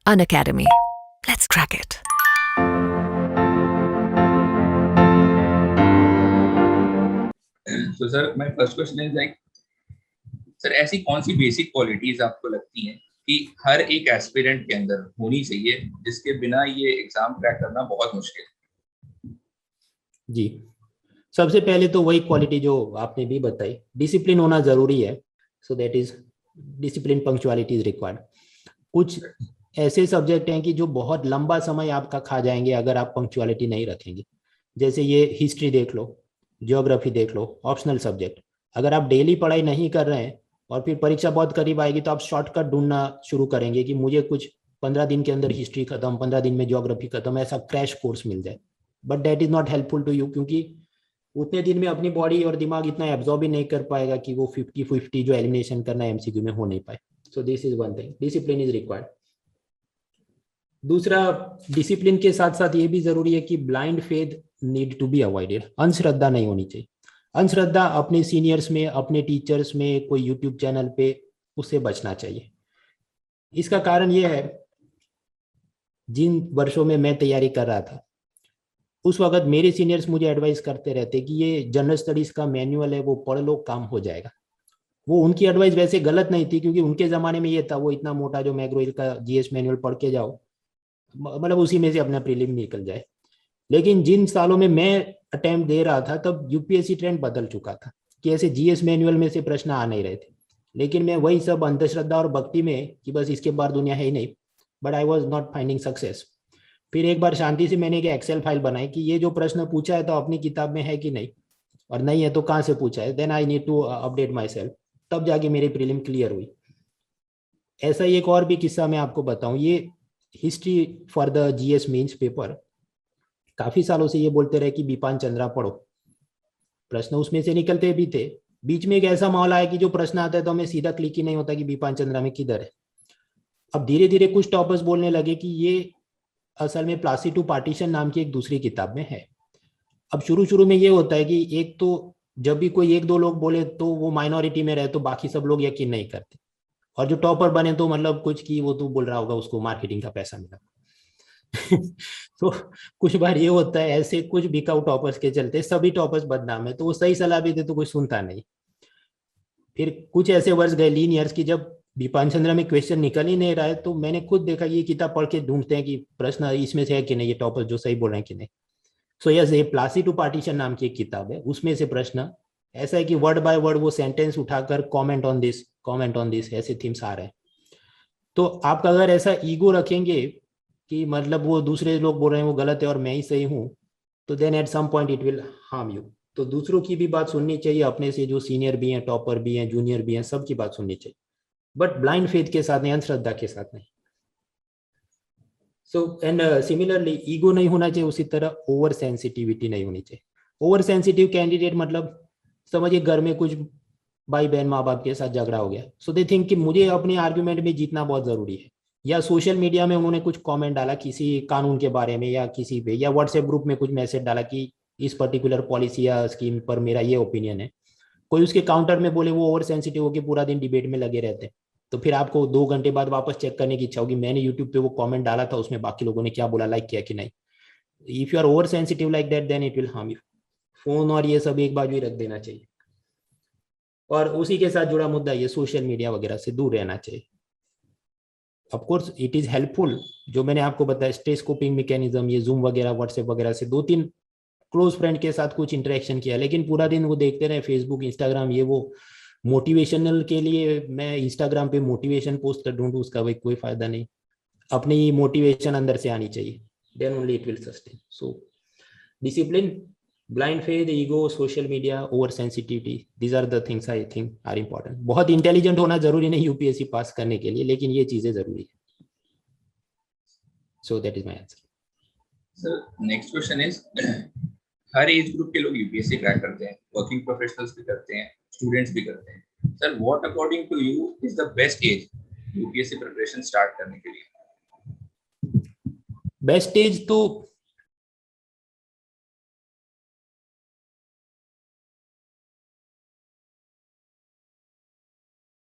Unacademy. Let's crack it. So sir, my first question is like, sir ऐसी कौन सी basic qualities आपको लगती हैं कि हर एक एस्पिरेंट के अंदर होनी चाहिए जिसके बिना ये एग्जाम क्रैक करना बहुत मुश्किल है? जी, सबसे पहले तो वही क्वालिटी जो आपने भी बताई, डिसिप्लिन होना जरूरी है. So that is discipline, punctuality is required. कुछ ऐसे सब्जेक्ट हैं कि जो बहुत लंबा समय आपका खा जाएंगे अगर आप पंक्चुअलिटी नहीं रखेंगे. जैसे ये हिस्ट्री देख लो, ज्योग्राफी देख लो, ऑप्शनल सब्जेक्ट. अगर आप डेली पढ़ाई नहीं कर रहे हैं और फिर परीक्षा बहुत करीब आएगी तो आप शॉर्टकट ढूंढना शुरू करेंगे कि मुझे कुछ 15 दिन के अंदर हिस्ट्री खत्म, 15 दिन में ज्योग्राफी खत्म, ऐसा क्रैश कोर्स मिल जाए. But that is not helpful to you, क्योंकि उतने दिन में अपनी बॉडी और दिमाग इतना एब्जॉर्ब ही नहीं कर पाएगा कि वो 50-50 जो एलिमिनेशन करना है एमसीक्यू में हो नहीं पाए. So this is one thing, discipline is required. दूसरा, डिसिप्लिन के साथ साथ ये भी जरूरी है कि blind faith need to be avoided. अंधश्रद्धा नहीं होनी चाहिए. अंधश्रद्धा अपने सीनियर्स में, अपने टीचर्स में, कोई यूट्यूब चैनल पे, उससे बचना चाहिए. इसका कारण ये है, जिन वर्षों में मैं तैयारी कर रहा था उस वक्त मेरे सीनियर्स मुझे एडवाइस करते रहते कि ये जनरल स्टडीज का मैनुअल है, वो पढ़ लो, काम हो जाएगा. वो उनकी एडवाइस वैसे गलत नहीं थी, क्योंकि उनके ज़माने में ये था, वो इतना मोटा जो मैग्रो का जीएस मैनुअल पढ़ के जाओ, मतलब उसी में से अपना प्रीलिम निकल जाए. लेकिन जिन सालों में मैं अटेम्प्ट दे रहा था तब यूपीएससी ट्रेंड बदल चुका था कि ऐसे जीएस मैनुअल में से प्रश्न आ नहीं रहे थे. लेकिन मैं वही सब अंधश्रद्धा और भक्ति में कि बस इसके बाद दुनिया है ही नहीं, but I was not finding success. फिर एक बार शांति से मैंने एक एक्सेल फाइल बनाई कि ये जो प्रश्न पूछा है तो अपनी किताब में है कि नहीं, और नहीं है तो कहाँ से पूछा है, then I need to update myself. तब जाके मेरी प्रीलिम क्लियर हुई. ऐसा ही एक और भी किस्सा मैं आपको बताऊं. ये history for the GS means paper, काफी सालों से ये बोलते रहे कि बिपान चंद्रा पढ़ो, प्रश्न उसमें से निकलते भी थे. बीच में एक ऐसा माहौल आया कि जो प्रश्न आता है तो हमें सीधा क्लिक ही नहीं होता कि बिपान चंद्रा में किधर है. अब धीरे धीरे कुछ टॉपर्स बोलने लगे कि ये असल में प्लासी टू पार्टीशन नाम की एक दूसरी किताब में है. अब शुरू शुरू में ये होता है कि एक तो जब भी कोई एक दो लोग बोले तो वो माइनॉरिटी में रहे तो बाकी सब लोग यकीन नहीं करते, और जो टॉपर बने तो मतलब कुछ की वो तो बोल रहा होगा उसको मार्केटिंग का पैसा मिला. तो कुछ बार ये होता है, ऐसे कुछ बिकाऊ टॉपर्स के चलते सभी टॉपर्स बदनाम है, तो वो सही सलाह भी दे तो कोई सुनता नहीं. फिर कुछ ऐसे वर्ष गए, लीन ईयर्स की, जब बिपान चंद्रा में क्वेश्चन निकल ही नहीं रहा है तो मैंने खुद देखा ये किताब पढ़ के ढूंढते हैं कि प्रश्न इसमें से है कि नहीं, ये टॉपर्स जो सही बोल रहे हैं कि नहीं. सो यस, ये प्लासी टू पार्टीशन नाम की एक किताब है, उसमें से प्रश्न ऐसा है कि वर्ड बाय वर्ड वो सेंटेंस उठाकर कमेंट ऑन दिस ऐसे थीम्स आ रहे हैं. तो आप अगर ऐसा ईगो रखेंगे कि मतलब वो दूसरे लोग बोल रहे हैं वो गलत है और मैं ही सही हूँ, तो then at some point it will harm you. तो दूसरों की भी बात सुननी चाहिए, अपने से जो सीनियर भी हैं, टॉपर भी हैं, जूनियर भी हैं, सबकी बात सुननी चाहिए, बट ब्लाइंड फेथ के साथ नहीं, अंधश्रद्धा के साथ नहीं. सो एंड सिमिलरली ईगो नहीं होना चाहिए, उसी तरह ओवर सेंसिटिविटी नहीं होनी चाहिए. ओवर सेंसिटिव कैंडिडेट मतलब समझिए घर में कुछ भाई बहन माँ बाप के साथ झगड़ा हो गया, सो दे थिंक कि मुझे अपने आर्ग्यूमेंट में जीतना बहुत जरूरी है. या सोशल मीडिया में उन्होंने कुछ कमेंट डाला किसी कानून के बारे में या किसी पे, या व्हाट्सएप ग्रुप में कुछ मैसेज डाला कि इस पर्टिकुलर पॉलिसी या स्कीम पर मेरा ये ओपिनियन है. कोई उसके काउंटर में बोले, वो ओवर सेंसिटिव होकर पूरा दिन डिबेट में लगे रहते हैं. तो फिर आपको 2 घंटे बाद वापस चेक करने की इच्छा होगी, मैंने यूट्यूब पे वो कमेंट डाला था, उसमें बाकी लोगों ने क्या बोला, लाइक किया कि नहीं. If you are over sensitive like that then it will harm you. Phone और ये सब एक बाजू ही रख देना चाहिए, और उसी के साथ जुड़ा मुद्दा ये सोशल मीडिया वगैरह से दूर रहना चाहिए. Of course it is helpful, जो मैंने आपको बताया स्ट्रेस कोपिंग मैकेनिज्म, ये जूम वगैरह, व्हाट्सएप वगैरह से 2-3 क्लोज फ्रेंड के साथ कुछ इंटरेक्शन किया, लेकिन पूरा दिन वो देखते रहे फेसबुक, इंस्टाग्राम, ये वो मोटिवेशनल के लिए मैं इंस्टाग्राम पे मोटिवेशन पोस्ट कर ढूंढूं, उसका भाई कोई फायदा नहीं. अपनी मोटिवेशन अंदर से आनी चाहिए, then only it will sustain. So discipline, blind faith, ego, social media, over sensitivity, these are the things I think are important. बहुत इंटेलिजेंट होना जरूरी नहीं यूपीएससी पास करने के लिए, लेकिन ये चीजें जरूरी है. So that is my answer. Sir next question is, her age group के लोग यूपीएससी क्रैक करते हैं, वर्किंग प्रोफेशनल्स भी करते हैं, स्टूडेंट्स भी करते हैं. Sir what according to you is the best age UPSC preparation start करने के लिए? बेस्ट एज तो